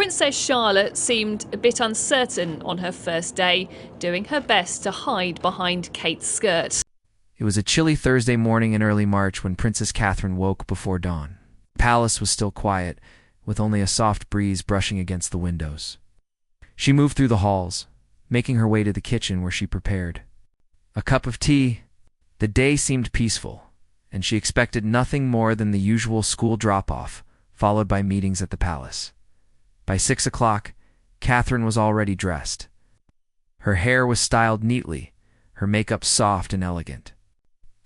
Princess Charlotte seemed a bit uncertain on her first day, doing her best to hide behind Kate's skirt. It was a chilly Thursday morning in early March when Princess Catherine woke before dawn. The palace was still quiet, with only a soft breeze brushing against the windows. She moved through the halls, making her way to the kitchen where she prepared a cup of tea. The day seemed peaceful, and she expected nothing more than the usual school drop-off, followed by meetings at the palace. By 6 o'clock, Catherine was already dressed. Her hair was styled neatly, her makeup soft and elegant.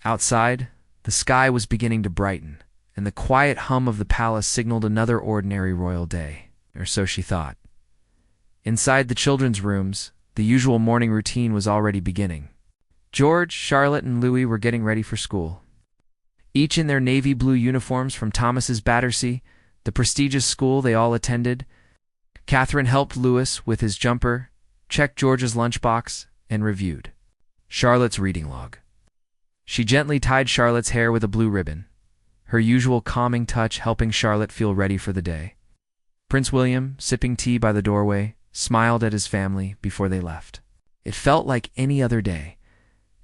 Outside, the sky was beginning to brighten, and the quiet hum of the palace signaled another ordinary royal day, or so she thought. Inside the children's rooms, the usual morning routine was already beginning. George, Charlotte, and Louis were getting ready for school. Each in their navy blue uniforms from Thomas's Battersea, the prestigious school they all attended. Catherine helped Louis with his jumper, checked George's lunchbox, and reviewed Charlotte's reading log. She gently tied Charlotte's hair with a blue ribbon, her usual calming touch helping Charlotte feel ready for the day. Prince William, sipping tea by the doorway, smiled at his family before they left. It felt like any other day.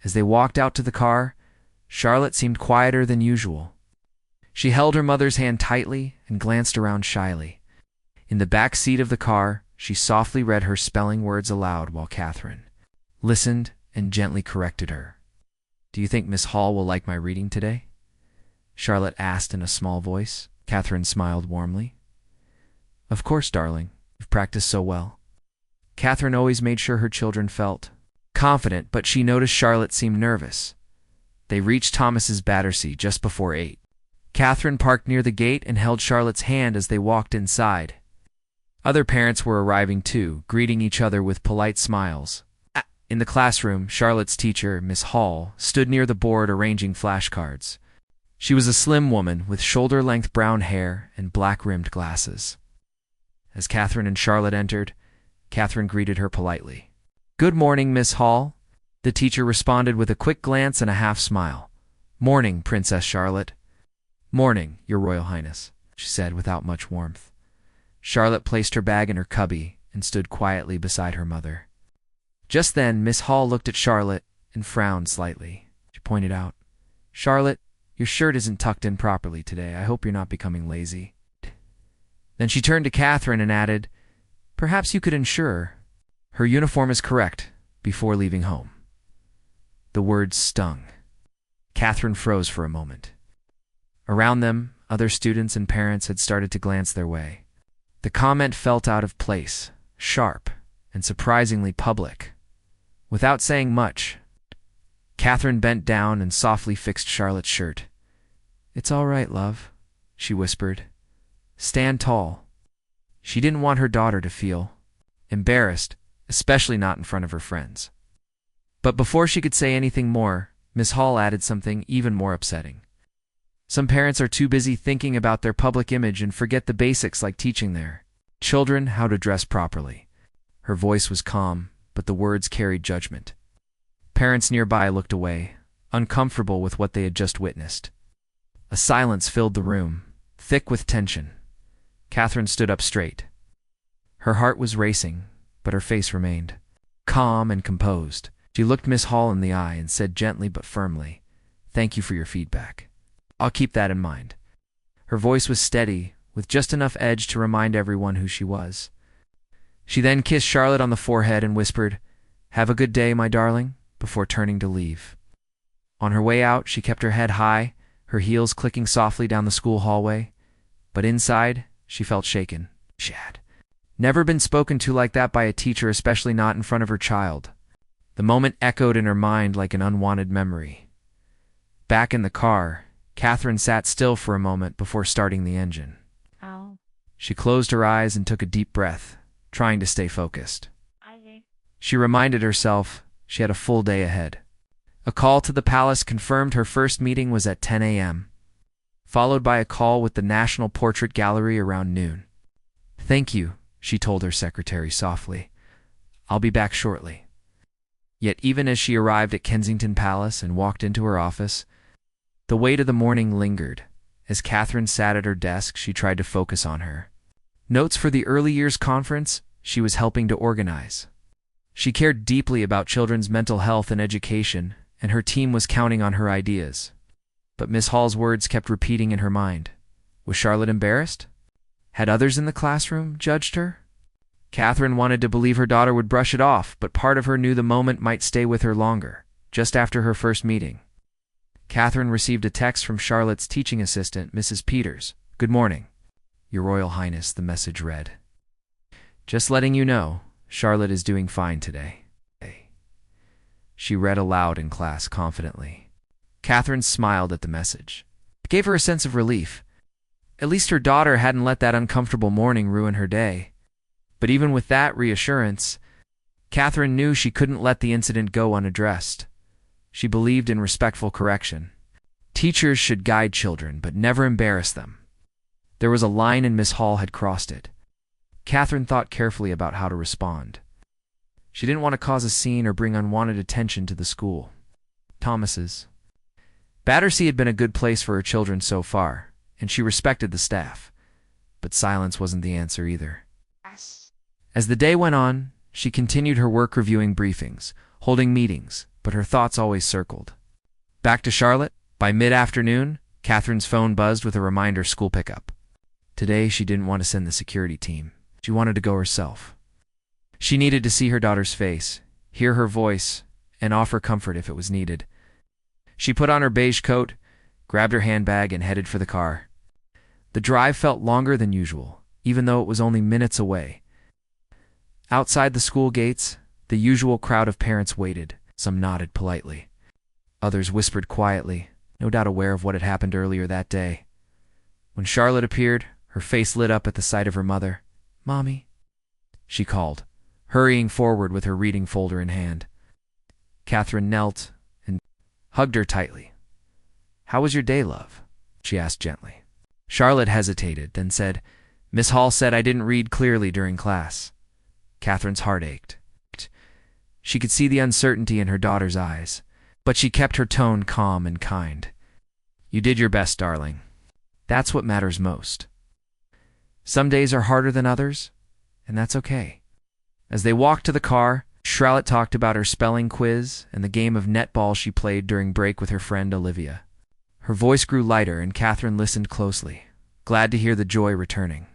As they walked out to the car, Charlotte seemed quieter than usual. She held her mother's hand tightly and glanced around shyly. In the back seat of the car, she softly read her spelling words aloud while Catherine listened and gently corrected her. "Do you think Miss Hall will like my reading today?" Charlotte asked in a small voice. Catherine smiled warmly. "Of course, darling. You've practiced so well." Catherine always made sure her children felt confident, but she noticed Charlotte seemed nervous. They reached Thomas's Battersea just before 8. Catherine parked near the gate and held Charlotte's hand as they walked inside. Other parents were arriving too, greeting each other with polite smiles. In the classroom, Charlotte's teacher, Miss Hall, stood near the board arranging flashcards. She was a slim woman with shoulder-length brown hair and black-rimmed glasses. As Catherine and Charlotte entered, Catherine greeted her politely. "Good morning, Miss Hall." The teacher responded with a quick glance and a half-smile. "Morning, Princess Charlotte." "Morning, Your Royal Highness," she said without much warmth. Charlotte placed her bag in her cubby and stood quietly beside her mother. Just then, Miss Hall looked at Charlotte and frowned slightly. She pointed out, "Charlotte, your shirt isn't tucked in properly today. I hope you're not becoming lazy." Then she turned to Catherine and added, "Perhaps you could ensure her uniform is correct before leaving home." The words stung. Catherine froze for a moment. Around them, other students and parents had started to glance their way. The comment felt out of place, sharp, and surprisingly public. Without saying much, Catherine bent down and softly fixed Charlotte's shirt. "It's all right, love," she whispered. "Stand tall." She didn't want her daughter to feel embarrassed, especially not in front of her friends. But before she could say anything more, Miss Hall added something even more upsetting. "Some parents are too busy thinking about their public image and forget the basics like teaching their children how to dress properly." Her voice was calm, but the words carried judgment. Parents nearby looked away, uncomfortable with what they had just witnessed. A silence filled the room, thick with tension. Catherine stood up straight. Her heart was racing, but her face remained calm and composed. She looked Miss Hall in the eye and said gently but firmly, "Thank you for your feedback. I'll keep that in mind." Her voice was steady, with just enough edge to remind everyone who she was. She then kissed Charlotte on the forehead and whispered, "Have a good day, my darling," before turning to leave. On her way out, she kept her head high, her heels clicking softly down the school hallway. But inside, she felt shaken. She had never been spoken to like that by a teacher, especially not in front of her child. The moment echoed in her mind like an unwanted memory. Back in the car, Catherine sat still for a moment before starting the engine. Ow. She closed her eyes and took a deep breath, trying to stay focused. She reminded herself she had a full day ahead. A call to the palace confirmed her first meeting was at 10 a.m., followed by a call with the National Portrait Gallery around noon. "Thank you," she told her secretary softly. "I'll be back shortly." Yet even as she arrived at Kensington Palace and walked into her office, the weight of the morning lingered. As Catherine sat at her desk, she tried to focus on her Notes for the early years conference she was helping to organize. She cared deeply about children's mental health and education, and her team was counting on her ideas. But Miss Hall's words kept repeating in her mind. Was Charlotte embarrassed? Had others in the classroom judged her? Catherine wanted to believe her daughter would brush it off, but part of her knew the moment might stay with her longer. Just after her first meeting, Catherine received a text from Charlotte's teaching assistant, Mrs. Peters. "Good morning, Your Royal Highness," the message read. "Just letting you know, Charlotte is doing fine today." She read aloud in class confidently. Catherine smiled at the message. It gave her a sense of relief. At least her daughter hadn't let that uncomfortable morning ruin her day. But even with that reassurance, Catherine knew she couldn't let the incident go unaddressed. She believed in respectful correction. Teachers should guide children, but never embarrass them. There was a line and Miss Hall had crossed it. Catherine thought carefully about how to respond. She didn't want to cause a scene or bring unwanted attention to the school. Thomas's. Battersea had been a good place for her children so far, and she respected the staff. But silence wasn't the answer either. As the day went on, she continued her work reviewing briefings, holding meetings, but her thoughts always circled. Back to Charlotte. By mid-afternoon, Catherine's phone buzzed with a reminder school pickup. Today, she didn't want to send the security team. She wanted to go herself. She needed to see her daughter's face, hear her voice, and offer comfort if it was needed. She put on her beige coat, grabbed her handbag, and headed for the car. The drive felt longer than usual, even though it was only minutes away. Outside the school gates, the usual crowd of parents waited. Some nodded politely. Others whispered quietly, no doubt aware of what had happened earlier that day. When Charlotte appeared, her face lit up at the sight of her mother. "Mommy," she called, hurrying forward with her reading folder in hand. Catherine knelt and hugged her tightly. "How was your day, love?" she asked gently. Charlotte hesitated, then said, "Miss Hall said I didn't read clearly during class." Catherine's heart ached. She could see the uncertainty in her daughter's eyes, but she kept her tone calm and kind. "You did your best, darling. That's what matters most. Some days are harder than others, and that's okay." As they walked to the car, Charlotte talked about her spelling quiz and the game of netball she played during break with her friend Olivia. Her voice grew lighter, and Catherine listened closely, glad to hear the joy returning.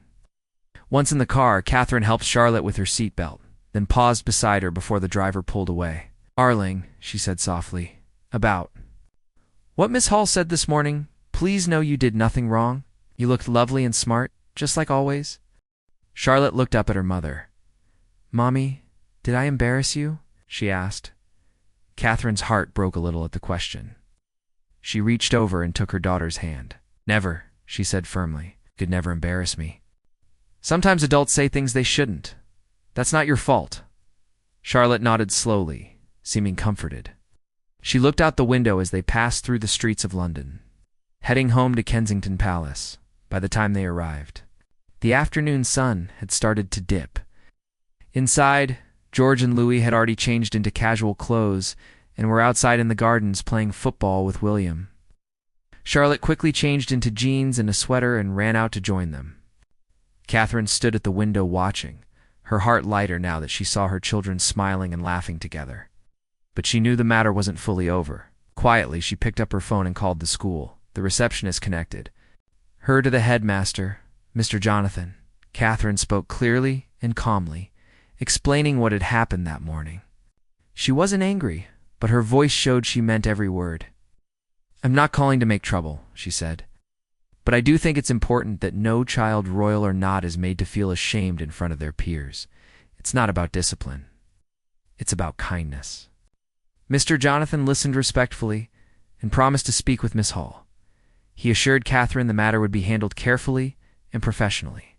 Once in the car, Catherine helped Charlotte with her seatbelt, then paused beside her before the driver pulled away. "Darling," she said softly, "about what Miss Hall said this morning, please know you did nothing wrong. You looked lovely and smart, just like always." Charlotte looked up at her mother. "Mommy, did I embarrass you?" she asked. Catherine's heart broke a little at the question. She reached over and took her daughter's hand. "Never," she said firmly. "You could never embarrass me. Sometimes adults say things they shouldn't. That's not your fault." Charlotte nodded slowly, seeming comforted. She looked out the window as they passed through the streets of London, heading home to Kensington Palace. By the time they arrived, the afternoon sun had started to dip. Inside, George and Louis had already changed into casual clothes and were outside in the gardens playing football with William. Charlotte quickly changed into jeans and a sweater and ran out to join them. Catherine stood at the window watching, her heart lighter now that she saw her children smiling and laughing together. But she knew the matter wasn't fully over. Quietly, she picked up her phone and called the school. The receptionist connected her to the headmaster, Mr. Jonathan. Catherine spoke clearly and calmly, explaining what had happened that morning. She wasn't angry, but her voice showed she meant every word. "I'm not calling to make trouble," she said. "But I do think it's important that no child, royal or not, is made to feel ashamed in front of their peers. It's not about discipline. It's about kindness." Mr. Jonathan listened respectfully and promised to speak with Miss Hall. He assured Catherine the matter would be handled carefully and professionally.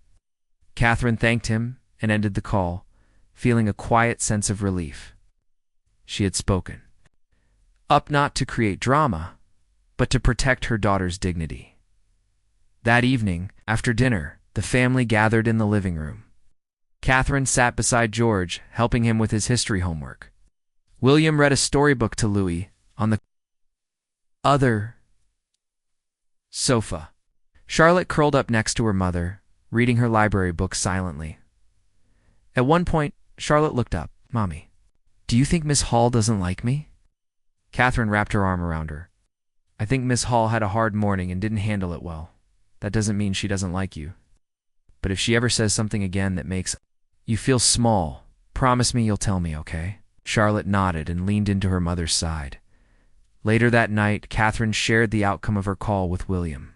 Catherine thanked him and ended the call, feeling a quiet sense of relief. She had spoken up not to create drama, but to protect her daughter's dignity. That evening, after dinner, the family gathered in the living room. Catherine sat beside George, helping him with his history homework. William read a storybook to Louis on the other sofa. Charlotte curled up next to her mother, reading her library book silently. At one point, Charlotte looked up. "Mommy, do you think Miss Hall doesn't like me?" Catherine wrapped her arm around her. "I think Miss Hall had a hard morning and didn't handle it well. That doesn't mean she doesn't like you. But if she ever says something again that makes you feel small, promise me you'll tell me, okay?" Charlotte nodded and leaned into her mother's side. Later that night, Catherine shared the outcome of her call with William.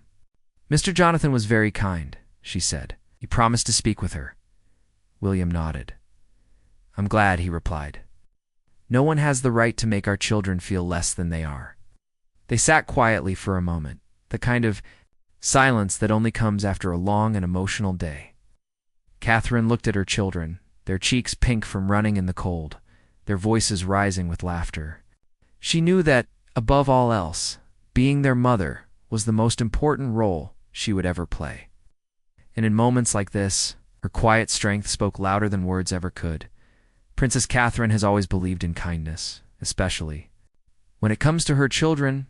"Mr. Jonathan was very kind," she said. "He promised to speak with her." William nodded. "I'm glad," he replied. "No one has the right to make our children feel less than they are." They sat quietly for a moment, the kind of silence that only comes after a long and emotional day. Catherine looked at her children, their cheeks pink from running in the cold, their voices rising with laughter. She knew that, above all else, being their mother was the most important role she would ever play. And in moments like this, her quiet strength spoke louder than words ever could. Princess Catherine has always believed in kindness, especially when it comes to her children.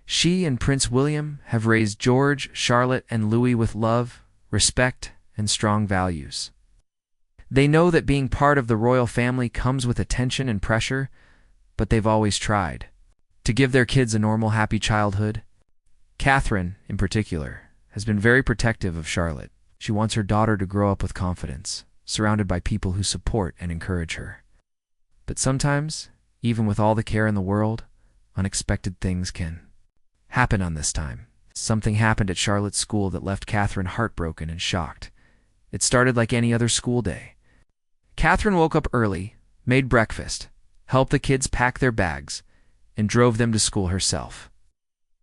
She and Prince William have raised George, Charlotte, and Louis with love, respect, and strong values. They know that being part of the royal family comes with attention and pressure, but they've always tried to give their kids a normal, happy childhood. Catherine, in particular, has been very protective of Charlotte. She wants her daughter to grow up with confidence, surrounded by people who support and encourage her. But sometimes, even with all the care in the world, unexpected things can happen on this time. Something happened at Charlotte's school that left Catherine heartbroken and shocked. It started like any other school day. Catherine woke up early, made breakfast, helped the kids pack their bags, and drove them to school herself.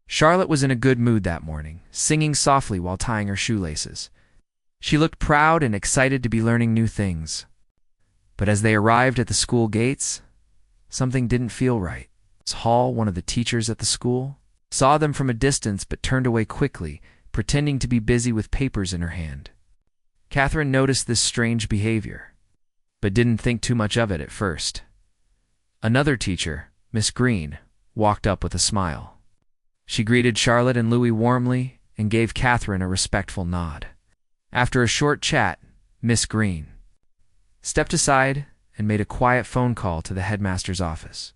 Charlotte was in a good mood that morning, singing softly while tying her shoelaces. She looked proud and excited to be learning new things. But as they arrived at the school gates, something didn't feel right. Miss Hall, one of the teachers at the school, saw them from a distance but turned away quickly, pretending to be busy with papers in her hand. Catherine noticed this strange behavior, but didn't think too much of it at first. Another teacher, Miss Green, walked up with a smile. She greeted Charlotte and Louis warmly and gave Catherine a respectful nod. After a short chat, Miss Green stepped aside and made a quiet phone call to the headmaster's office.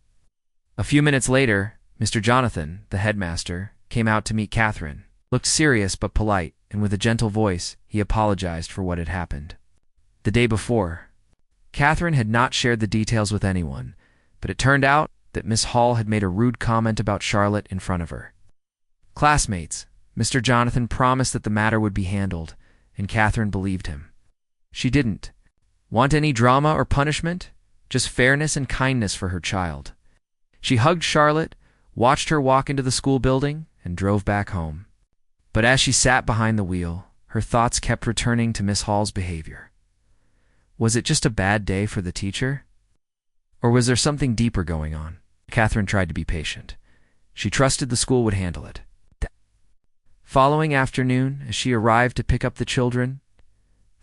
A few minutes later, Mr. Jonathan, the headmaster, came out to meet Catherine, looked serious but polite, and with a gentle voice, he apologized for what had happened. The day before, Catherine had not shared the details with anyone, but it turned out that Miss Hall had made a rude comment about Charlotte in front of her classmates. Mr. Jonathan promised that the matter would be handled, and Catherine believed him. She didn't want any drama or punishment, just fairness and kindness for her child. She hugged Charlotte, watched her walk into the school building, and drove back home. But as she sat behind the wheel, her thoughts kept returning to Miss Hall's behavior. Was it just a bad day for the teacher? Or was there something deeper going on? Catherine tried to be patient. She trusted the school would handle it. Following afternoon, as she arrived to pick up the children,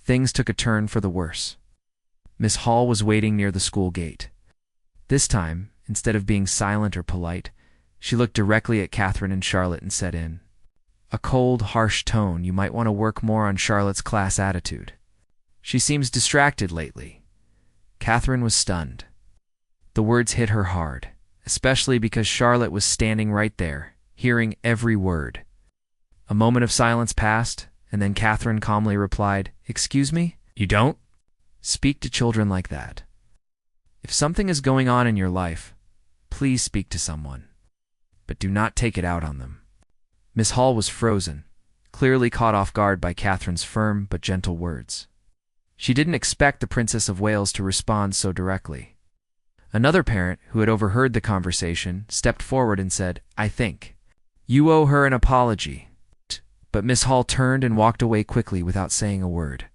things took a turn for the worse. Miss Hall was waiting near the school gate. This time, instead of being silent or polite, she looked directly at Catherine and Charlotte and said in a cold, harsh tone, "You might want to work more on Charlotte's class attitude. She seems distracted lately." Catherine was stunned. The words hit her hard, especially because Charlotte was standing right there, hearing every word. A moment of silence passed, and then Catherine calmly replied, "Excuse me? You don't speak to children like that. If something is going on in your life, please speak to someone, but do not take it out on them." Miss Hall was frozen, clearly caught off guard by Catherine's firm but gentle words. She didn't expect the Princess of Wales to respond so directly. Another parent, who had overheard the conversation, stepped forward and said, "I think you owe her an apology." But Miss Hall turned and walked away quickly without saying a word.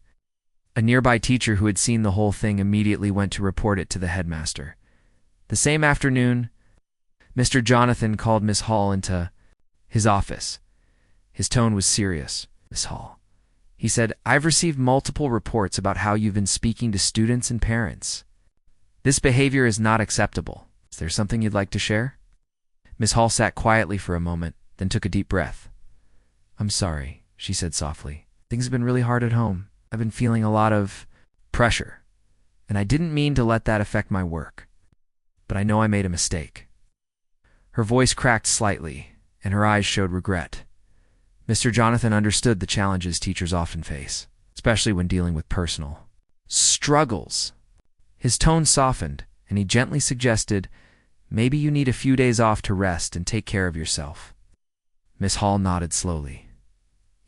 A nearby teacher who had seen the whole thing immediately went to report it to the headmaster. The same afternoon, Mr. Jonathan called Miss Hall into his office. His tone was serious. "Miss Hall," he said, "I've received multiple reports about how you've been speaking to students and parents. This behavior is not acceptable. Is there something you'd like to share?" Miss Hall sat quietly for a moment, then took a deep breath. "I'm sorry," she said softly. Things have been really hard at home. I've been feeling a lot of pressure, and I didn't mean to let that affect my work. But I know I made a mistake." Her voice cracked slightly, and her eyes showed regret. Mr. Jonathan understood the challenges teachers often face, especially when dealing with personal struggles. His tone softened, and he gently suggested, "Maybe you need a few days off to rest and take care of yourself." Miss Hall nodded slowly.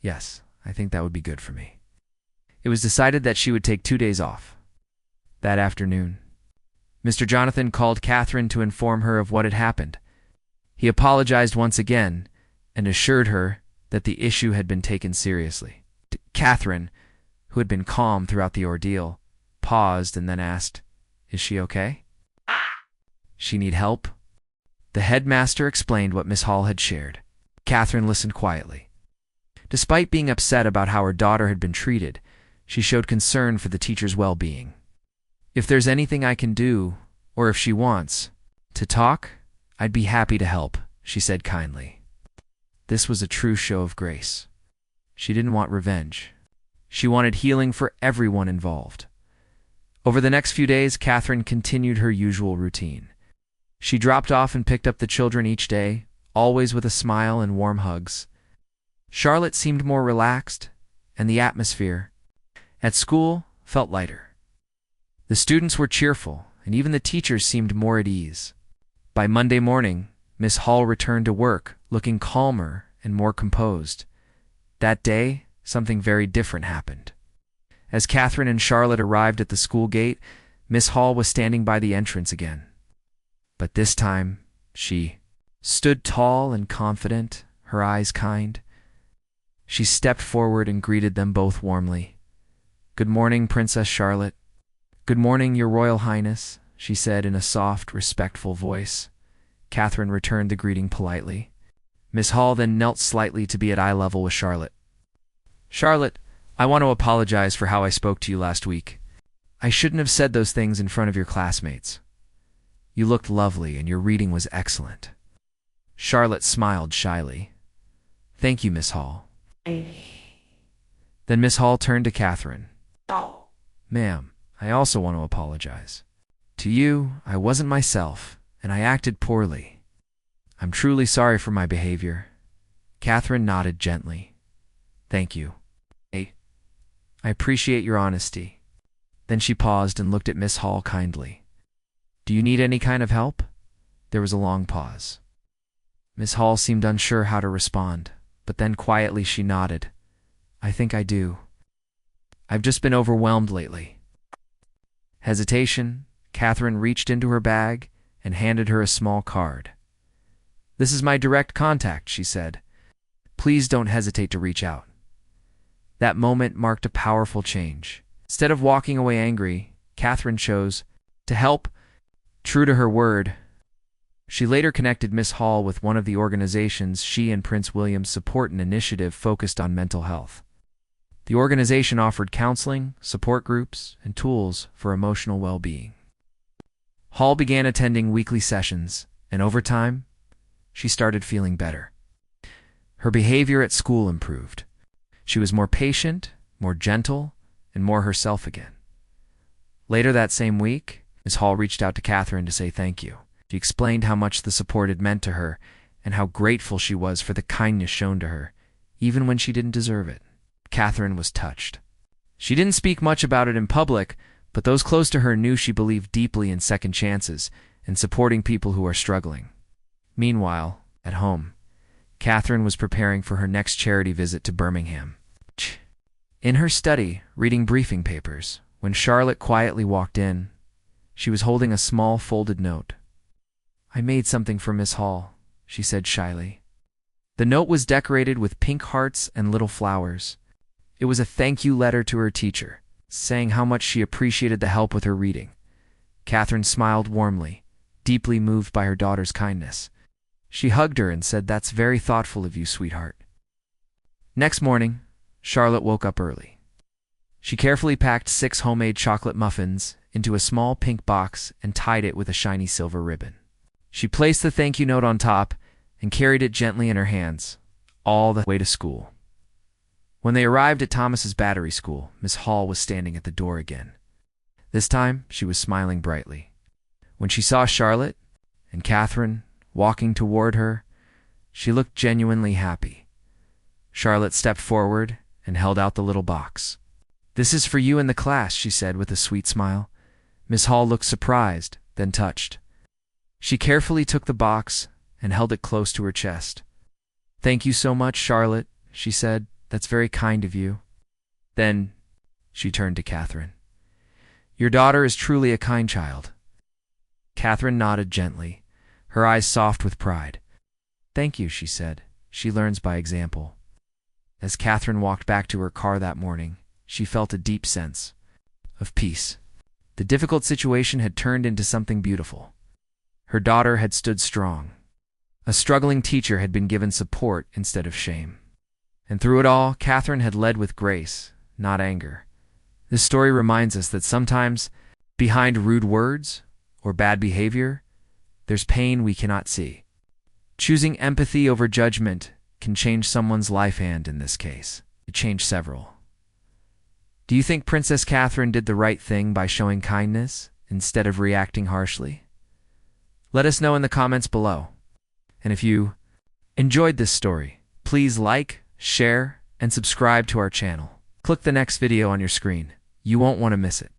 "Yes, I think that would be good for me." It was decided that she would take 2 days off. That afternoon, Mr. Jonathan called Catherine to inform her of what had happened. He apologized once again and assured her that the issue had been taken seriously. Catherine, who had been calm throughout the ordeal, paused and then asked, "Is she okay? She need help?" The headmaster explained what Miss Hall had shared. Catherine listened quietly. Despite being upset about how her daughter had been treated, she showed concern for the teacher's well-being. "If there's anything I can do, or if she wants to talk, I'd be happy to help," she said kindly. This was a true show of grace. She didn't want revenge. She wanted healing for everyone involved. Over the next few days, Catherine continued her usual routine. She dropped off and picked up the children each day, always with a smile and warm hugs. Charlotte seemed more relaxed, and the atmosphere at school felt lighter. The students were cheerful, and even the teachers seemed more at ease. By Monday morning, Miss Hall returned to work, looking calmer and more composed. That day, something very different happened. As Catherine and Charlotte arrived at the school gate, Miss Hall was standing by the entrance again. But this time, she stood tall and confident, her eyes kind. She stepped forward and greeted them both warmly. "Good morning, Princess Charlotte." "Good morning, Your Royal Highness," she said in a soft, respectful voice. Catherine returned the greeting politely. Miss Hall then knelt slightly to be at eye level with Charlotte. "Charlotte, I want to apologize for how I spoke to you last week. I shouldn't have said those things in front of your classmates. You looked lovely and your reading was excellent." Charlotte smiled shyly. "Thank you, Miss Hall." Then Miss Hall turned to Catherine. "Ma'am, I also want to apologize. To you, I wasn't myself, and I acted poorly. I'm truly sorry for my behavior." Catherine nodded gently. "Thank you. I appreciate your honesty." Then she paused and looked at Miss Hall kindly. "Do you need any kind of help?" There was a long pause. Miss Hall seemed unsure how to respond, but then quietly she nodded. "I think I do. I've just been overwhelmed lately." Hesitation, Catherine reached into her bag and handed her a small card. "This is my direct contact," she said. "Please don't hesitate to reach out." That moment marked a powerful change. Instead of walking away angry, Catherine chose to help, true to her word. She later connected Miss Hall with one of the organizations she and Prince William support, an initiative focused on mental health. The organization offered counseling, support groups, and tools for emotional well-being. Hall began attending weekly sessions, and over time, she started feeling better. Her behavior at school improved. She was more patient, more gentle, and more herself again. Later that same week, Miss Hall reached out to Catherine to say thank you. She explained how much the support had meant to her and how grateful she was for the kindness shown to her, even when she didn't deserve it. Catherine was touched. She didn't speak much about it in public, but those close to her knew she believed deeply in second chances and supporting people who are struggling. Meanwhile, at home, Catherine was preparing for her next charity visit to Birmingham. In her study, reading briefing papers, when Charlotte quietly walked in, she was holding a small folded note. "I made something for Miss Hall," she said shyly. The note was decorated with pink hearts and little flowers. It was a thank you letter to her teacher, saying how much she appreciated the help with her reading. Catherine smiled warmly, deeply moved by her daughter's kindness. She hugged her and said, "That's very thoughtful of you, sweetheart." Next morning, Charlotte woke up early. She carefully packed 6 homemade chocolate muffins into a small pink box and tied it with a shiny silver ribbon. She placed the thank you note on top and carried it gently in her hands, all the way to school. When they arrived at Thomas's battery school, Miss Hall was standing at the door again. This time, she was smiling brightly. When she saw Charlotte and Catherine walking toward her, she looked genuinely happy. Charlotte stepped forward and held out the little box. "This is for you and the class," she said with a sweet smile. Miss Hall looked surprised, then touched. She carefully took the box and held it close to her chest. "Thank you so much, Charlotte," she said. "That's very kind of you." Then she turned to Catherine. "Your daughter is truly a kind child." Catherine nodded gently, her eyes soft with pride. "Thank you," she said. "She learns by example." As Catherine walked back to her car that morning, she felt a deep sense of peace. The difficult situation had turned into something beautiful. Her daughter had stood strong. A struggling teacher had been given support instead of shame. And through it all, Catherine had led with grace, not anger. This story reminds us that sometimes, behind rude words or bad behavior, there's pain we cannot see. Choosing empathy over judgment can change someone's life, and in this case, it changed several. Do you think Princess Catherine did the right thing by showing kindness instead of reacting harshly? Let us know in the comments below. And if you enjoyed this story, please like, share, and subscribe to our channel. Click the next video on your screen. You won't want to miss it.